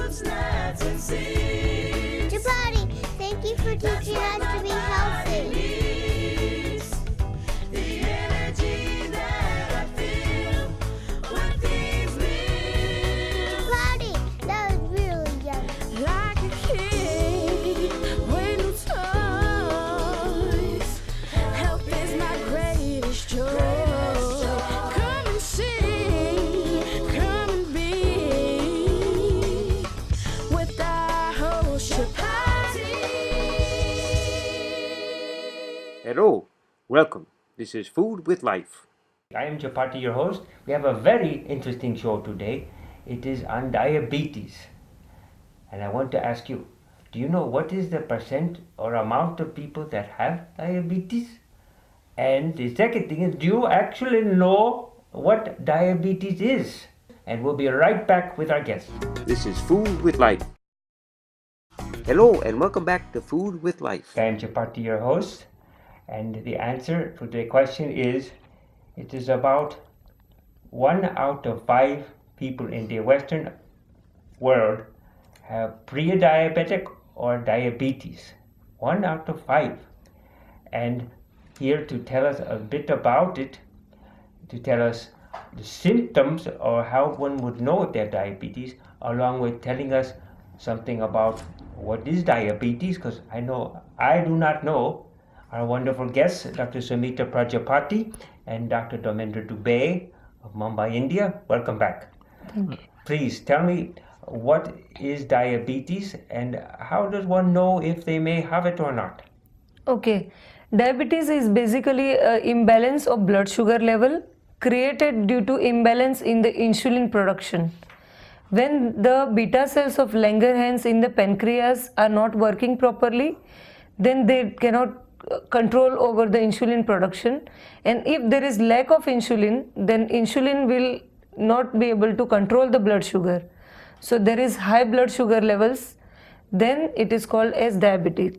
fruits, nuts, and seeds. Prajapati, thank you for teaching us to be healthy. The energy that I feel with these meals. Prajapati, that was really yummy. Like a kid with no toys. Health is my greatest joy. Come and see, come and be with our host Prajapati. Hello, welcome. This is Food with Life. I am Prajapati, your host. We have a very interesting show today. It is on diabetes. And I want to ask you, do you know what is the percent or amount of people that have diabetes? And the second thing is, do you actually know what diabetes is? And we'll be right back with our guest. This is Food with Life. Hello, and welcome back to Food with Life. I am Prajapati, your host. And the answer for the question is, it is about 1 out of 5 people in the Western world have pre-diabetic or diabetes. 1 out of 5. And here to tell us a bit about it, to tell us the symptoms or how one would know they have diabetes, along with telling us something about what is diabetes, because I do not know. Our wonderful guests, Dr. Sumita Prajapati and Dr. Domendra Dube of Mumbai, India. Welcome back. Thank you. Please tell me, what is diabetes and how does one know if they may have it or not? Okay. Diabetes is basically an imbalance of blood sugar level created due to imbalance in the insulin production. When the beta cells of Langerhans in the pancreas are not working properly, then they cannot control over the insulin production, and if there is lack of insulin, then insulin will not be able to control the blood sugar. So there is high blood sugar levels, then it is called as diabetes.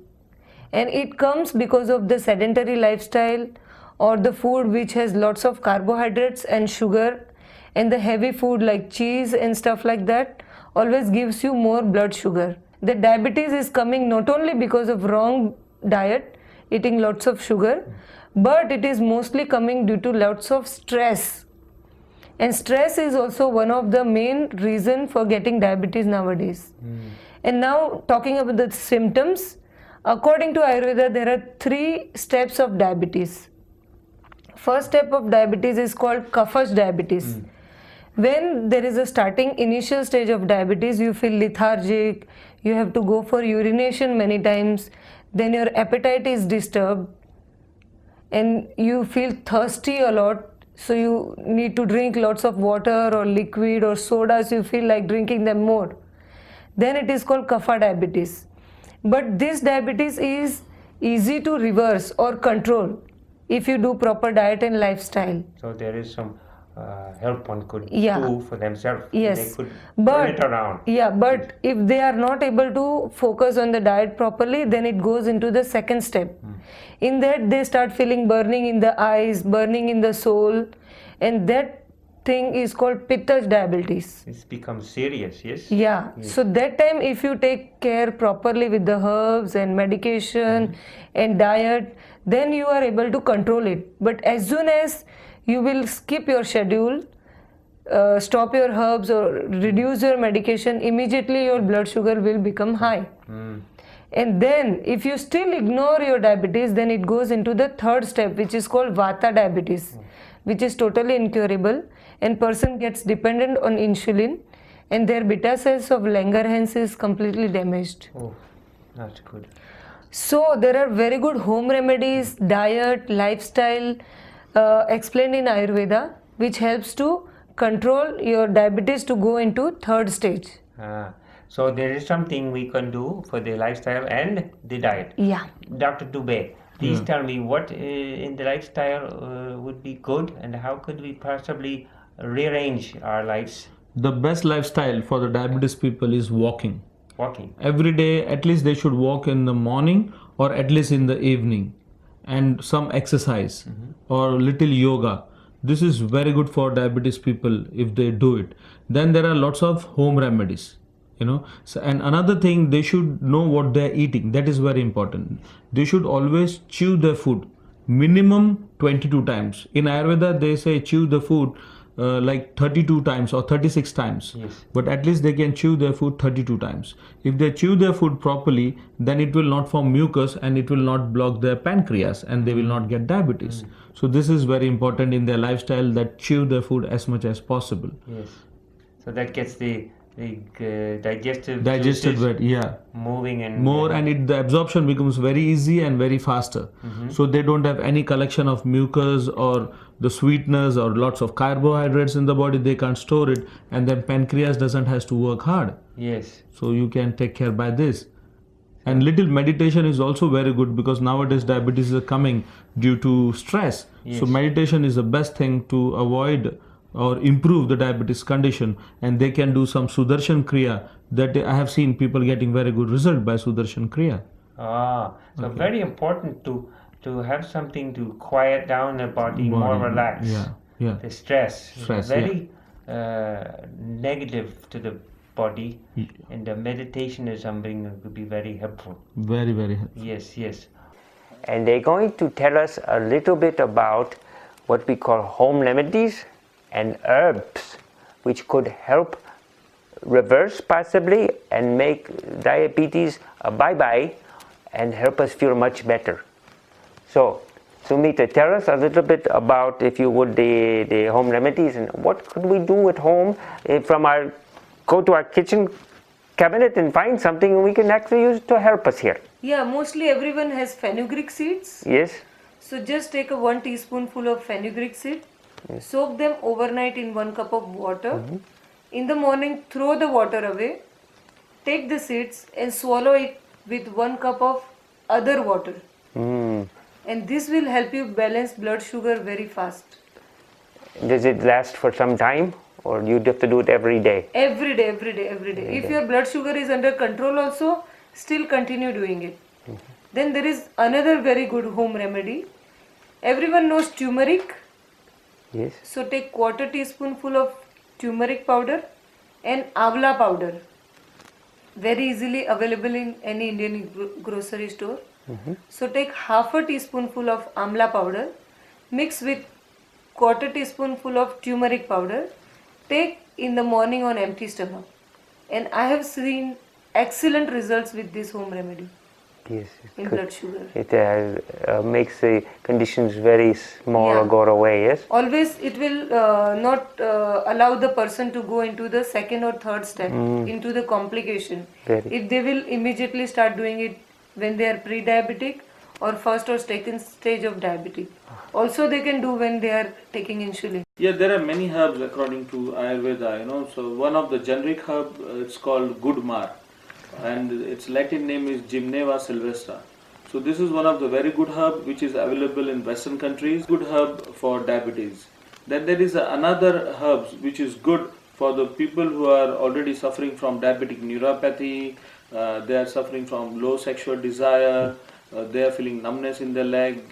And it comes because of the sedentary lifestyle or the food which has lots of carbohydrates and sugar, and the heavy food like cheese and stuff like that always gives you more blood sugar. The diabetes is coming not only because of wrong diet, eating lots of sugar, but it is mostly coming due to lots of stress. And stress is also one of the main reason for getting diabetes nowadays. And now talking about the symptoms, according to Ayurveda, there are 3 steps of diabetes. First step of diabetes is called Kapha diabetes. When there is a starting initial stage of diabetes, you feel lethargic, you have to go for urination many times, then your appetite is disturbed and you feel thirsty a lot, so you need to drink lots of water or liquid or sodas, you feel like drinking them more. Then it is called Kapha diabetes. But this diabetes is easy to reverse or control if you do proper diet and lifestyle. So there is some help one could Yeah. do for themselves. Yes. They could But turn it around. yeah, but if they are not able to focus on the diet properly, then it goes into the second step. In that they start feeling burning in the eyes, burning in the soul, and that thing is called Pitta diabetes. It's become serious, yes? Yeah, so that time if you take care properly with the herbs and medication and diet, then you are able to control it. But as soon as you will skip your schedule, stop your herbs or reduce your medication, immediately your blood sugar will become high. And then if you still ignore your diabetes, then it goes into the third step, which is called Vata diabetes, which is totally incurable, and person gets dependent on insulin and their beta cells of Langerhans is completely damaged. Oh, that's good. So there are very good home remedies, diet, lifestyle explained in Ayurveda, which helps to control your diabetes to go into third stage. So there is something we can do for the lifestyle and the diet. Yeah. Dr. Dube, please tell me what in the lifestyle would be good and how could we possibly rearrange our lives? The best lifestyle for the diabetes people is walking. Walking. Every day, at least they should walk in the morning or at least in the evening, and some exercise or little yoga. This is very good for diabetes people if they do it. Then there are lots of home remedies. So, and another thing, they should know what they're eating. That is very important. They should always chew their food minimum 22 times. In Ayurveda they say chew the food like 32 times or 36 times. Yes. But at least they can chew their food 32 times. If they chew their food properly, then it will not form mucus and it will not block their pancreas and they will not get diabetes. So this is very important in their lifestyle, that chew their food as much as possible. Yes. So that gets the digestive Digested juices bread, yeah. moving and More, and the absorption becomes very easy and very faster. So they don't have any collection of mucus or the sweeteners or lots of carbohydrates in the body. They can't store it, and then pancreas doesn't has to work hard. Yes. So you can take care by this. And little meditation is also very good, because nowadays diabetes is coming due to stress. Yes. So meditation is the best thing to avoid or improve the diabetes condition, and they can do some Sudarshan Kriya. That I have seen people getting very good result by Sudarshan Kriya. So very important to have something to quiet down the body, more relaxed. Yeah. The stress. Stress, Very negative to the body, and the meditation is something that could be very helpful. Very, very helpful. Yes. And they're going to tell us a little bit about what we call home remedies and herbs, which could help reverse possibly and make diabetes a bye-bye and help us feel much better. So, Sumita, tell us a little bit about, if you would, the home remedies, and what could we do at home go to our kitchen cabinet and find something we can actually use to help us here. Yeah, mostly everyone has fenugreek seeds. Yes. So just take a 1 teaspoonful of fenugreek seed, soak them overnight in 1 cup of water. In the morning, throw the water away, take the seeds and swallow it with 1 cup of other water. And this will help you balance blood sugar very fast. Does it last for some time, or you have to do it every day? Every day. If your blood sugar is under control also, still continue doing it. Then there is another very good home remedy. Everyone knows turmeric. Yes. So take 1/4 teaspoonful of turmeric powder and amla powder. Very easily available in any Indian grocery store. So take 1/2 teaspoonful of amla powder, mix with 1/4 teaspoonful of turmeric powder. Take in the morning on empty stomach. And I have seen excellent results with this home remedy Yes. in blood sugar. It makes the conditions very small or Yeah. go away, yes? Always it will not allow the person to go into the second or third step, into the complication. Very. If they will immediately start doing it when they are pre-diabetic or first or second stage of diabetic. Also they can do when they are taking insulin. Yeah, there are many herbs according to Ayurveda, So one of the generic herb, it's called Gudmar, and its Latin name is Gymneva sylvestra. So this is one of the very good herb which is available in Western countries. Good herb for diabetes. Then there is another herbs which is good for the people who are already suffering from diabetic neuropathy. They are suffering from low sexual desire. They are feeling numbness in their leg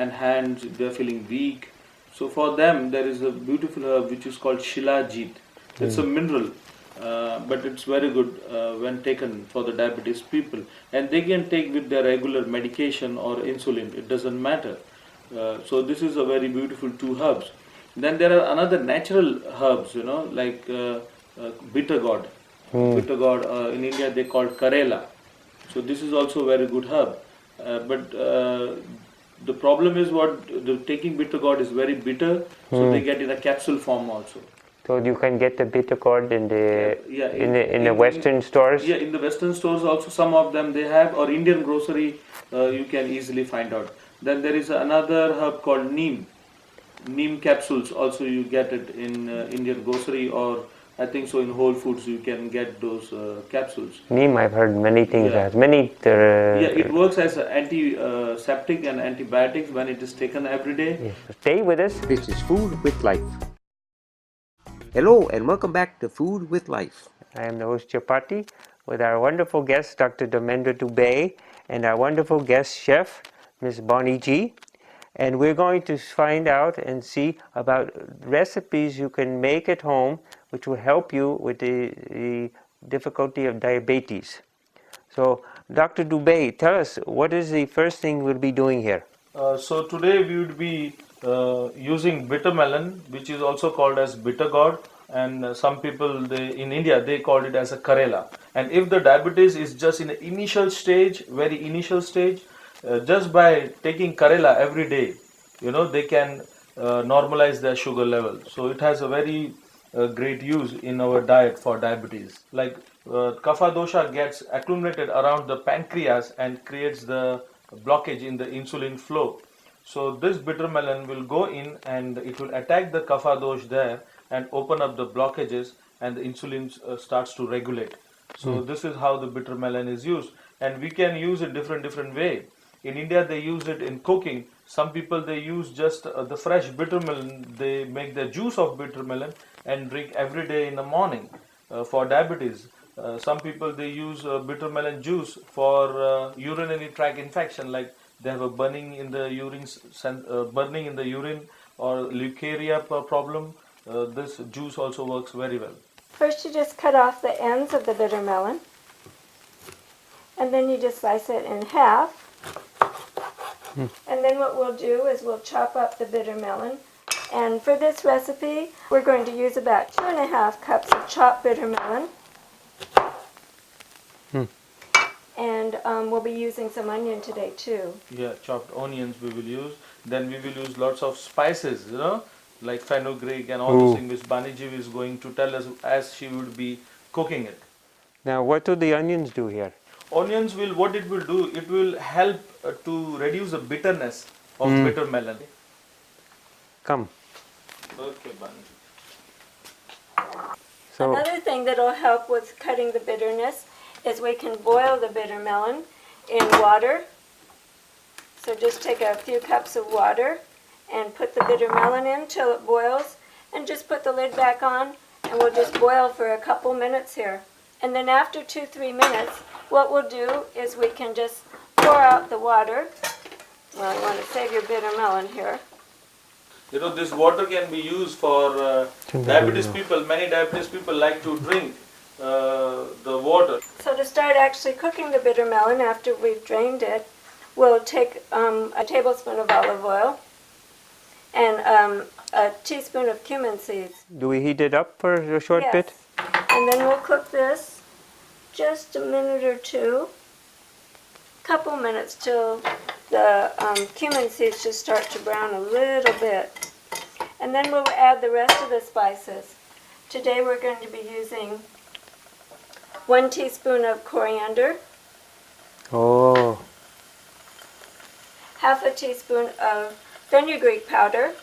and hands. They are feeling weak. So for them there is a beautiful herb which is called Shilajit. It's a mineral, but it's very good when taken for the diabetes people, and they can take with their regular medication or insulin. It doesn't matter. So this is a very beautiful 2 herbs. Then there are another natural herbs, like bitter gourd. Bitter gourd in India they call Karela. So this is also a very good herb. But the problem is taking bitter gourd is very bitter, so they get in a capsule form also. So you can get the bitter gourd in the in Western stores? Yeah, in the Western stores also some of them they have, or Indian grocery you can easily find out. Then there is another herb called Neem. Neem capsules also you get it in Indian grocery, or I think so in Whole Foods you can get those capsules. Neem, I've heard many things. Yeah. Has many. It works as an antiseptic and antibiotics when it is taken every day. Yes. Stay with us. This is Food with Life. Hello and welcome back to Food with Life. I am the host Prajapati with our wonderful guest Dr. Dube and our wonderful guest chef Ms. Bonnie G. And we're going to find out and see about recipes you can make at home which will help you with the difficulty of diabetes. So, Dr. Dube, tell us, what is the first thing we'll be doing here? So today we would be using bitter melon, which is also called as bitter gourd, and some people in India they call it as a Karela. And if the diabetes is just in the initial stage, very initial stage, just by taking Karela every day, they can normalize their sugar level. So it has a very great use in our diet for diabetes. Like kapha dosha gets accumulated around the pancreas and creates the blockage in the insulin flow. So this bitter melon will go in and it will attack the kapha dosh there and open up the blockages, and the insulin starts to regulate. So this is how the bitter melon is used, and we can use it different way. In India they use it in cooking. Some people they use just the fresh bitter melon. They make the juice of bitter melon and drink every day in the morning for diabetes. Some people they use bitter melon juice for urinary tract infection, like they have a burning in the urine, or leukorrhea problem. This juice also works very well. First you just cut off the ends of the bitter melon, and then you just slice it in half. And then what we'll do is we'll chop up the bitter melon. And for this recipe, we're going to use about 2.5 cups of chopped bitter melon. And we'll be using some onion today too. Yeah, chopped onions we will use. Then we will use lots of spices, like fenugreek and all those things which Baniji is going to tell us as she would be cooking it. Now, what do the onions do here? Onions what it will do, it will help to reduce the bitterness of bitter melon. Come. Okay, Baniji. So, Another thing that will help with cutting the bitterness is we can boil the bitter melon in water. So just take a few cups of water and put the bitter melon in till it boils, and just put the lid back on, and we'll just boil for a couple minutes here. And then after 2-3 minutes, what we'll do is we can just pour out the water. Well, you want to save your bitter melon here. This water can be used for diabetes people. Many diabetes people like to drink the water. So to start actually cooking the bitter melon after we've drained it, we'll take a tablespoon of olive oil and a teaspoon of cumin seeds. do we heat it up for a short bit? And then we'll cook this just a minute or two, couple minutes till the cumin seeds just start to brown a little bit. And then we'll add the rest of the spices. Today we're going to be using 1 teaspoon of coriander, Oh, half a teaspoon of fenugreek powder,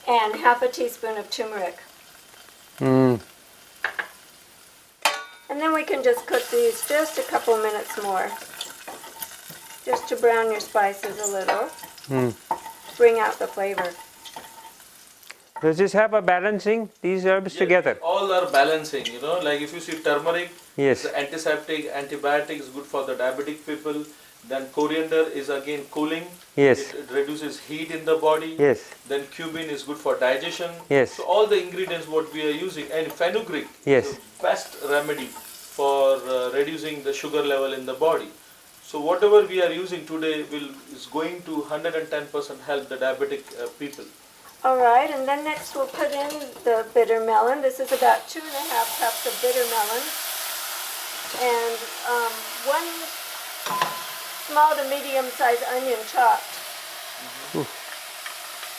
and half a teaspoon of turmeric. And then we can just cook these just a couple minutes more, just to brown your spices a little, bring out the flavor. does this have a balancing, these herbs together? All are balancing, like if you see turmeric, Yes. it's antiseptic, antibiotic is good for the diabetic people. Then coriander is again cooling. Yes. It reduces heat in the body. Yes. Then cumin is good for digestion. Yes. So all the ingredients what we are using, and fenugreek Yes. is the best remedy for reducing the sugar level in the body. So whatever we are using today is going to 110% help the diabetic people. All right, and then next we'll put in the bitter melon. This is about 2.5 cups of bitter melon, and 1 small to medium-sized onion chopped.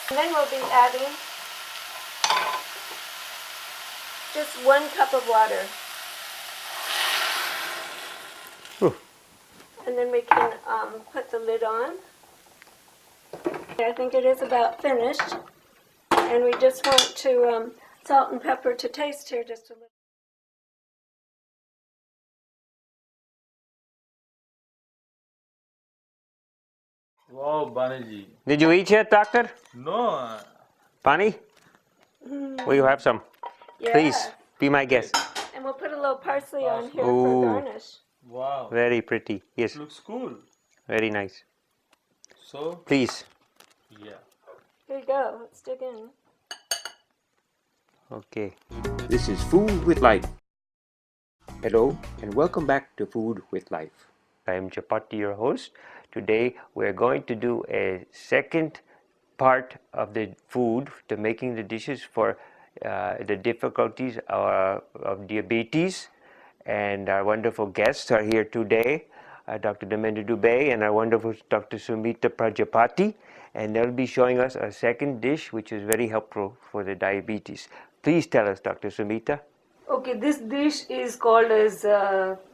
And then we'll be adding just 1 cup of water. And then we can put the lid on. I think it is about finished. And we just want to salt and pepper to taste here just a little. Wow, Baniji. Did you eat yet, doctor? No. Pani? Will you have some? Yeah. Please, be my guest. And we'll put a little parsley on here Ooh. for garnish. Wow. Very pretty. Yes, Looks cool. very nice. So, Please. yeah. Here you go. Let's dig in. Okay. This is Food with Light. Hello and welcome back to Food with Life. I am Chapati, your host. Today we're going to do a second part of the food, to making the dishes for the difficulties of diabetes. And our wonderful guests are here today, Dr. Dube and our wonderful Dr. Sumita Prajapati. And they'll be showing us a second dish which is very helpful for the diabetes. Please tell us, Dr. Sumita. Okay, this dish is called as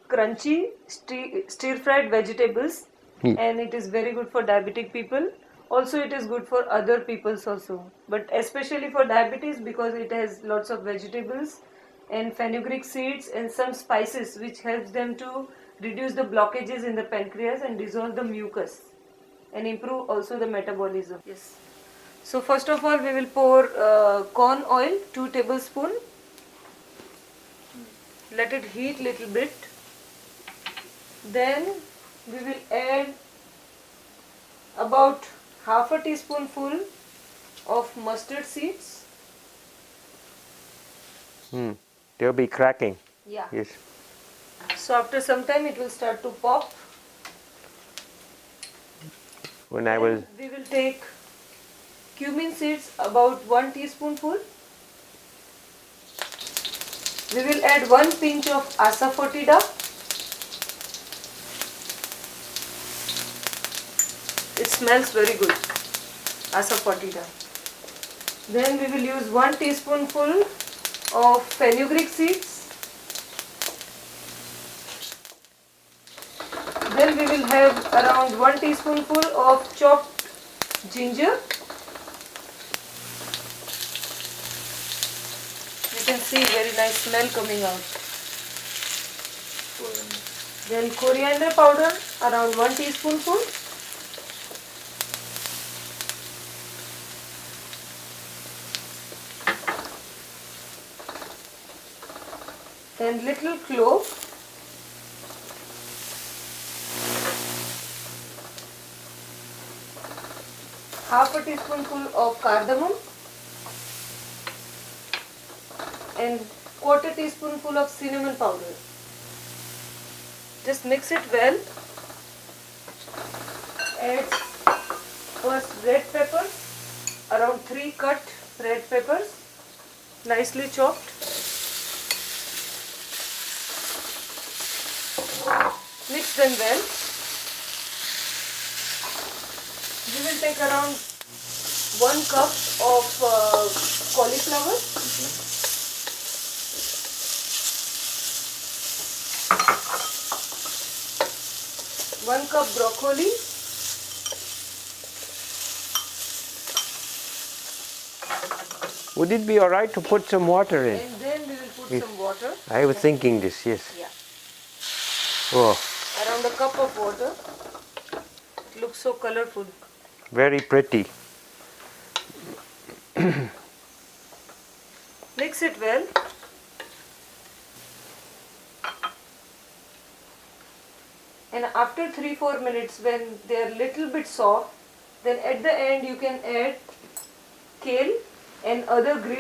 crunchy stir-fried vegetables, and it is very good for diabetic people. Also, it is good for other peoples also, but especially for diabetes because it has lots of vegetables and fenugreek seeds and some spices which helps them to reduce the blockages in the pancreas and dissolve the mucus and improve also the metabolism. Yes. So first of all, we will pour corn oil 2 tablespoons. Let it heat little bit. Then we will add about half a teaspoonful of mustard seeds. They'll be cracking. Yeah. Yes. So after some time it will start to pop. When I was We will take cumin seeds about 1 teaspoonful. We will add 1 pinch of asafoetida. It smells very good, asafoetida. Then we will use 1 teaspoonful of fenugreek seeds. Then we will have around 1 teaspoonful of chopped ginger. You can see very nice smell coming out. Then coriander powder around 1 teaspoonful. Then little clove. Half a teaspoonful of cardamom. And quarter teaspoonful of cinnamon powder. Just mix it well. Add first red peppers, around 3 cut red peppers, nicely chopped. Mix them well. We will take around 1 cup of cauliflower. 1 cup broccoli, would it be all right to put some water in? and then we will put some water. I was thinking this, yes. Yeah. Oh, Around a cup of water. It looks so colorful. very pretty. Mix it well. And after 3-4 minutes, when they are little bit soft, then at the end you can add kale and other green